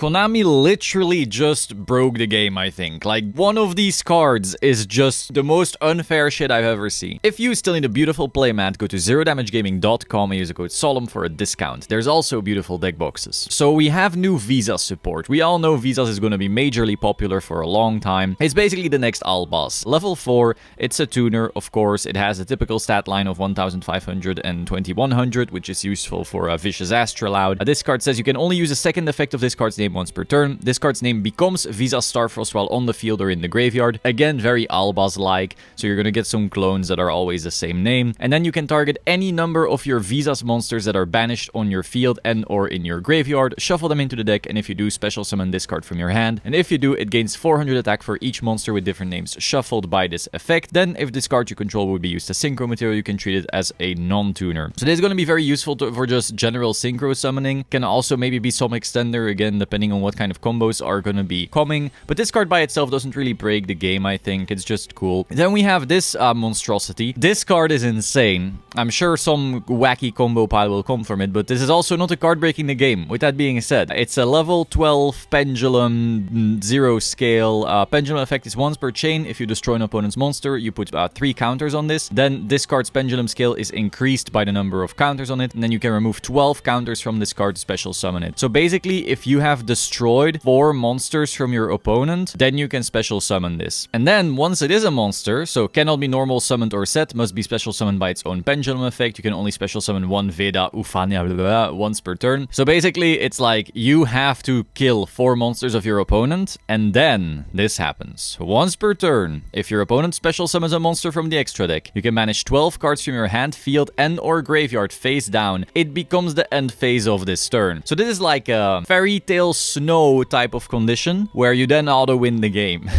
Konami literally just broke the game, I think. Like, one of these cards is just the most unfair shit I've ever seen. If you still need a beautiful playmat, go to zerodamagegaming.com and use the code SOLEM for a discount. There's also beautiful deck boxes. So we have new Visas support. We all know Visas is going to be majorly popular for a long time. It's basically the next Albaz. Level 4, it's a tuner, of course. It has a typical stat line of 1500 and 2100, which is useful for a Vicious Astrolaud. This card says you can only use a second effect of this card's name once per turn. This card's name becomes Visas Starfrost while on the field or in the graveyard. Again, very Albaz-like, so you're going to get some clones that are always the same name. And then you can target any number of your Visas monsters that are banished on your field and or in your graveyard, shuffle them into the deck, and if you do, special summon this card from your hand. And if you do, it gains 400 attack for each monster with different names shuffled by this effect. Then, if this card you control would be used as synchro material, you can treat it as a non-tuner. So this is going to be very useful for just general synchro summoning. Can also maybe be some extender, again, depending on what kind of combos are going to be coming. But this card by itself doesn't really break the game, I think. It's just cool. Then we have this monstrosity. This card is insane. I'm sure some wacky combo pile will come from it, but this is also not a card breaking the game. With that being said, it's a level 12 pendulum 0 scale. Pendulum effect is once per chain. If you destroy an opponent's monster, you put 3 counters on this. Then this card's pendulum scale is increased by the number of counters on it, and then you can remove 12 counters from this card to special summon it. So basically, if you have destroyed 4 monsters from your opponent, then you can special summon this. And then once it is a monster, so cannot be normal summoned or set, must be special summoned by its own pendulum effect. You can only special summon 1 Veda Ufania once per turn. So basically, it's like you have to kill 4 monsters of your opponent, and then this happens. Once per turn, if your opponent special summons a monster from the extra deck, you can banish 12 cards from your hand, field, and or graveyard face down. It becomes the end phase of this turn. So this is like a fairy tale snow type of condition, where you then auto-win the game.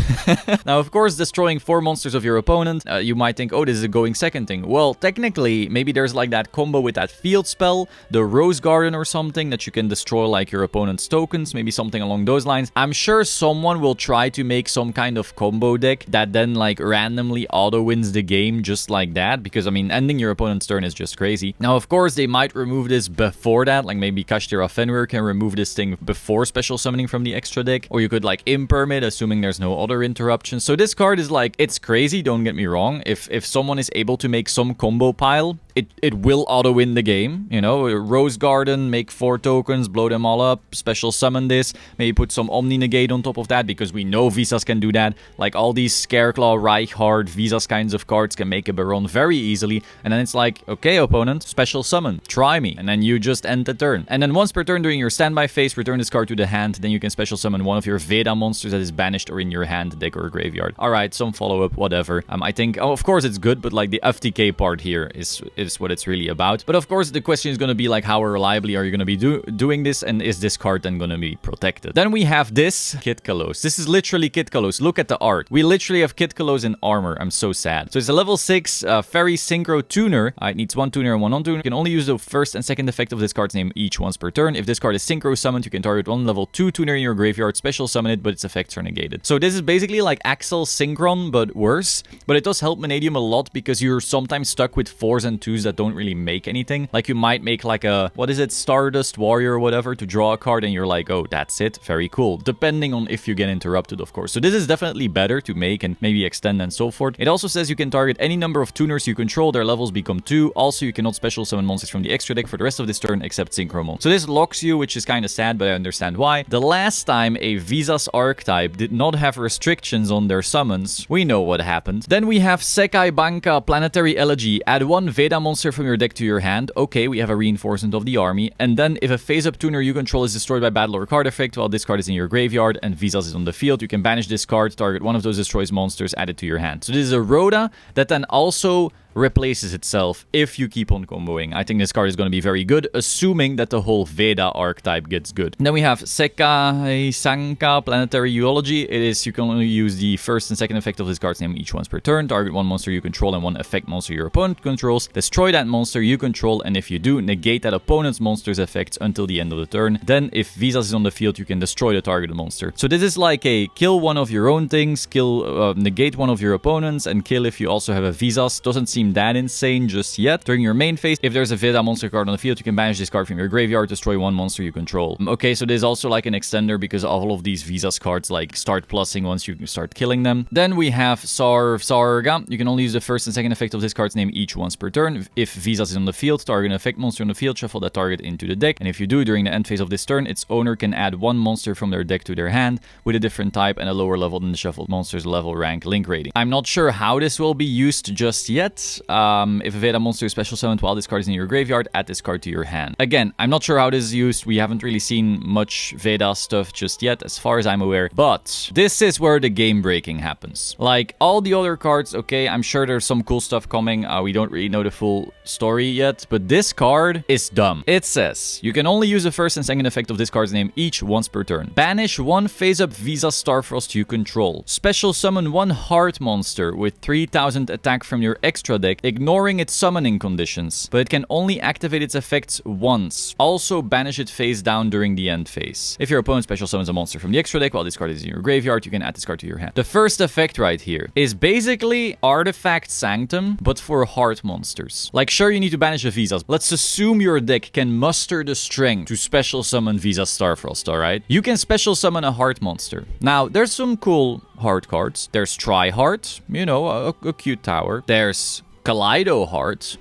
Now, of course, destroying 4 monsters of your opponent, you might think, oh, this is a going second thing. Well, technically, maybe there's like that combo with that field spell, the Rose Garden or something, that you can destroy like your opponent's tokens, maybe something along those lines. I'm sure someone will try to make some kind of combo deck that then like randomly auto-wins the game just like that, because I mean, ending your opponent's turn is just crazy. Now, of course, they might remove this before that, like maybe Kashtira Fenrir can remove this thing before special summoning from the extra deck, or you could like imperm it, assuming there's no other interruptions. So this card is like, it's crazy, don't get me wrong. If someone is able to make some combo pile, it will auto-win the game, you know. Rose Garden, make 4 tokens, blow them all up, special summon this, maybe put some Omni Negate on top of that, because we know Visas can do that. Like all these Scareclaw, Reichhard, Visas kinds of cards can make a Baron very easily, and then it's like, okay, opponent, special summon, try me, and then you just end the turn. And then once per turn during your standby phase, return this card to the hand, then you can special summon one of your Veda monsters that is banished or in your hand, deck, or graveyard. Alright, some follow-up, whatever. I think, of course it's good, but like the FTK part here is what it's really about. But of course, the question is going to be like, how reliably are you going to be doing this, and is this card then going to be protected? Then we have this Kit Kalos. This is literally Kit Kalos. Look at the art. We literally have Kit Kalos in armor. I'm so sad. So it's a level 6 fairy synchro tuner. It needs 1 tuner and 1 non-tuner. You can only use the first and second effect of this card's name each once per turn. If this card is synchro summoned, you can target 1 level 2 tuner in your graveyard, special summon it, but its effects are negated. So this is basically like Axel Synchron, but worse. But it does help Vanadium a lot, because you're sometimes stuck with 4s and 2s that don't really make anything. Like you might make like a, what is it, Stardust Warrior or whatever to draw a card, and you're like, oh, that's it, very cool. Depending on if you get interrupted, of course. So this is definitely better to make and maybe extend and so forth. It also says you can target any number of tuners you control, their levels become 2. Also, you cannot special summon monsters from the extra deck for the rest of this turn except Synchromon. So this locks you, which is kind of sad, but I understand why. The last time a Visas archetype did not have restrictions on their summons, we know what happened. Then we have Sekai Banka Planetary Elegy. Add 1 Veda monster from your deck to your hand. Okay, we have a reinforcement of the army. And then if a face-up tuner you control is destroyed by battle or card effect while this card is in your graveyard and Visas is on the field, you can banish this card, target one of those destroys monsters, add it to your hand. So this is a Rhoda that then also replaces itself if you keep on comboing. I think this card is going to be very good, assuming that the whole Veda archetype gets good. And then we have Sekai Sanka Planetary Eulogy. It is, you can only use the first and second effect of this card's name each once per turn. Target 1 monster you control and 1 effect monster your opponent controls. Destroy that monster you control, and if you do, negate that opponent's monster's effects until the end of the turn. Then if Visas is on the field, you can destroy the targeted monster. So this is like a kill one of your own things, negate one of your opponents, and kill if you also have a Visas. Doesn't seem seem that insane just yet. During your main phase, if there's a Veda monster card on the field, you can banish this card from your graveyard, destroy one monster you control. Okay, so there's also like an extender because all of these Visas cards like start plussing once you start killing them. Then we have Sarga. You can only use the first and second effect of this card's name each once per turn. If Visas is on the field, target an effect monster on the field, shuffle that target into the deck. And if you do, during the end phase of this turn, its owner can add one monster from their deck to their hand with a different type and a lower level than the shuffled monster's level, rank, link rating. I'm not sure how this will be used just yet. If a Veda monster is special summoned while this card is in your graveyard, add this card to your hand. Again, I'm not sure how this is used. We haven't really seen much Veda stuff just yet, as far as I'm aware. But this is where the game breaking happens. Like all the other cards, okay, I'm sure there's some cool stuff coming. We don't really know the full story yet, but this card is dumb. It says, you can only use the first and second effect of this card's name each once per turn. Banish one face-up Visa Starfrost you control. Special summon one heart monster with 3000 attack from your extra deck, ignoring its summoning conditions, but it can only activate its effects once. Also banish it face down during the end phase. If your opponent special summons a monster from the extra deck while this card is in your graveyard, you can add this card to your hand. The first effect right here is basically Artifact Sanctum, but for heart monsters. Like, sure, you need to banish the Visas. Let's assume your deck can muster the strength to special summon Visa Starfrost, alright? You can special summon a heart monster. Now, there's some cool heart cards. There's Tri-Heart, you know, a cute tower. There's Kaleido Heart.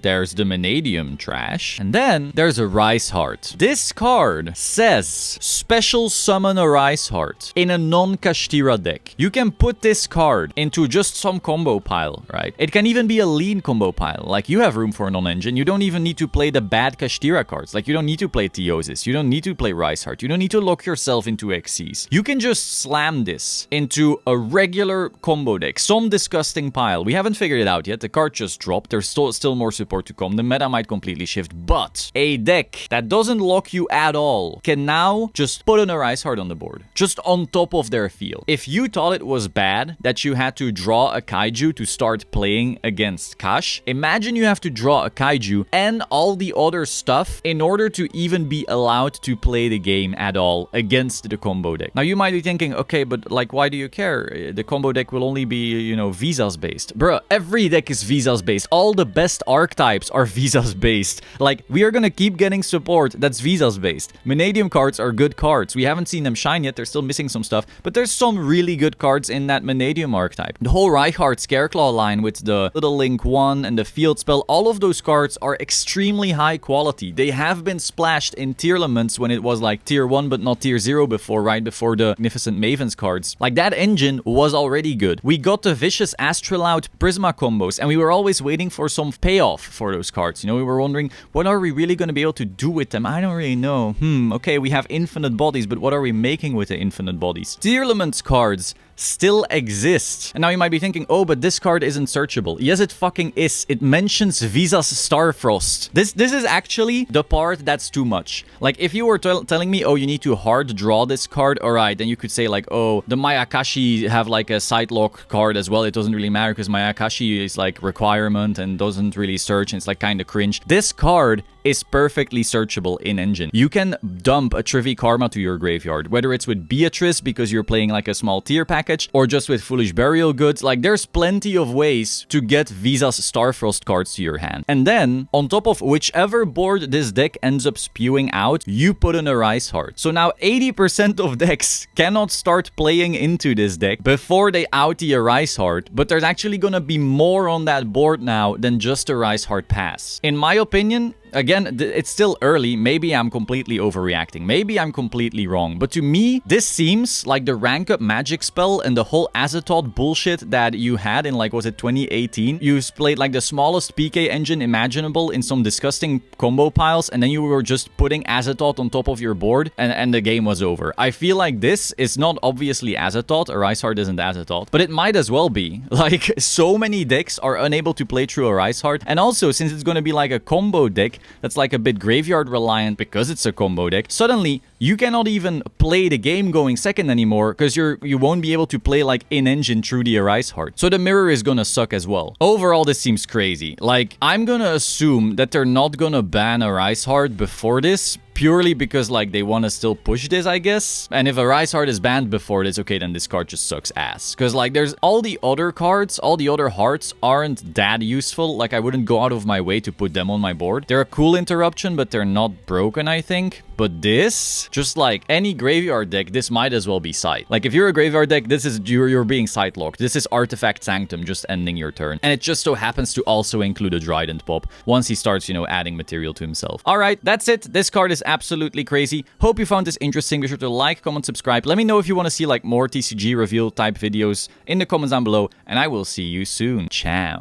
There's the Vanadium Trash. And then there's a Rice Heart. This card says special summon a Rice Heart in a non-Kashtira deck. You can put this card into just some combo pile, right? It can even be a lean combo pile. Like, you have room for a non-engine. You don't even need to play the bad Kashtira cards. Like, you don't need to play Theosis. You don't need to play Rice Heart. You don't need to lock yourself into Xyz. You can just slam this into a regular combo deck. Some disgusting pile. We haven't figured it out yet. The card just dropped. There's still more support to come. The meta might completely shift, but a deck that doesn't lock you at all can now just put an Arise Heart on the board, just on top of their field. If you thought it was bad that you had to draw a Kaiju to start playing against Kash, imagine you have to draw a Kaiju and all the other stuff in order to even be allowed to play the game at all against the combo deck. Now you might be thinking, okay, but like, why do you care? The combo deck will only be, you know, Visas based. Bruh, every deck is Visas based. All the best archetypes are Visas based. Like, we are gonna keep getting support that's Visas based. Vanadium cards are good cards. We haven't seen them shine yet. They're still missing some stuff, but there's some really good cards in that Vanadium archetype. The whole Reichardt Scareclaw line with the Little Link 1 and the Field Spell, all of those cards are extremely high quality. They have been splashed in tier elements when it was like tier 1 but not tier 0 before, right before the Magnificent Mavens cards. Like, that engine was already good. We got the Vicious Astrolaut Prisma combos, and we were always waiting for some payoff for those cards. You know, we were wondering, what are we really going to be able to do with them? I don't really know. Okay, we have infinite bodies, but what are we making with the infinite bodies? Tier elements cards still exist. And now you might be thinking, oh, but this card isn't searchable. Yes, it fucking is. It mentions Visas Starfrost. This is actually the part that's too much. Like, if you were telling me, oh, you need to hard draw this card, alright, then you could say like, oh, the Mayakashi have like a side lock card as well. It doesn't really matter because Mayakashi is like requirement and doesn't really search, and it's like kind of cringe. This card is perfectly searchable in engine. You can dump a Trivi Karma to your graveyard, whether it's with Beatrice because you're playing like a small tier package, or just with Foolish Burial Goods. Like, there's plenty of ways to get Visas Starfrost cards to your hand. And then, on top of whichever board this deck ends up spewing out, you put an Arise Heart. So now 80% of decks cannot start playing into this deck before they out the Arise Heart, but there's actually gonna be more on that board now than just Arise Heart pass. In my opinion, again, it's still early. Maybe I'm completely overreacting. Maybe I'm completely wrong. But to me, this seems like the rank up magic spell and the whole Azathoth bullshit that you had in, like, was it 2018? You played like the smallest PK engine imaginable in some disgusting combo piles, and then you were just putting Azathoth on top of your board, and the game was over. I feel like this is not obviously Azathoth. Arise Heart isn't Azathoth, but it might as well be. Like, so many decks are unable to play through Arise Heart, and also, since it's going to be like a combo deck that's like a bit graveyard reliant because it's a combo deck, suddenly you cannot even play the game going second anymore because you won't be able to play like in-engine through the Arise Heart. So the mirror is gonna suck as well. Overall, this seems crazy. Like, I'm gonna assume that they're not gonna ban Arise Heart before this, purely because, like, they want to still push this, I guess. And if a Rise Heart is banned before this, okay, then this card just sucks ass. Because, like, there's all the other cards, all the other hearts aren't that useful. Like, I wouldn't go out of my way to put them on my board. They're a cool interruption, but they're not broken, I think. But this, just like any graveyard deck, this might as well be Sight. Like, if you're a graveyard deck, this is you're being Sight locked. This is Artifact Sanctum just ending your turn. And it just so happens to also include a Trident pop once he starts, you know, adding material to himself. Alright, that's it. This card is absolutely crazy. Hope you found this interesting. Be sure to like, comment, subscribe. Let me know if you want to see like more TCG reveal type videos in the comments down below. And I will see you soon. Ciao.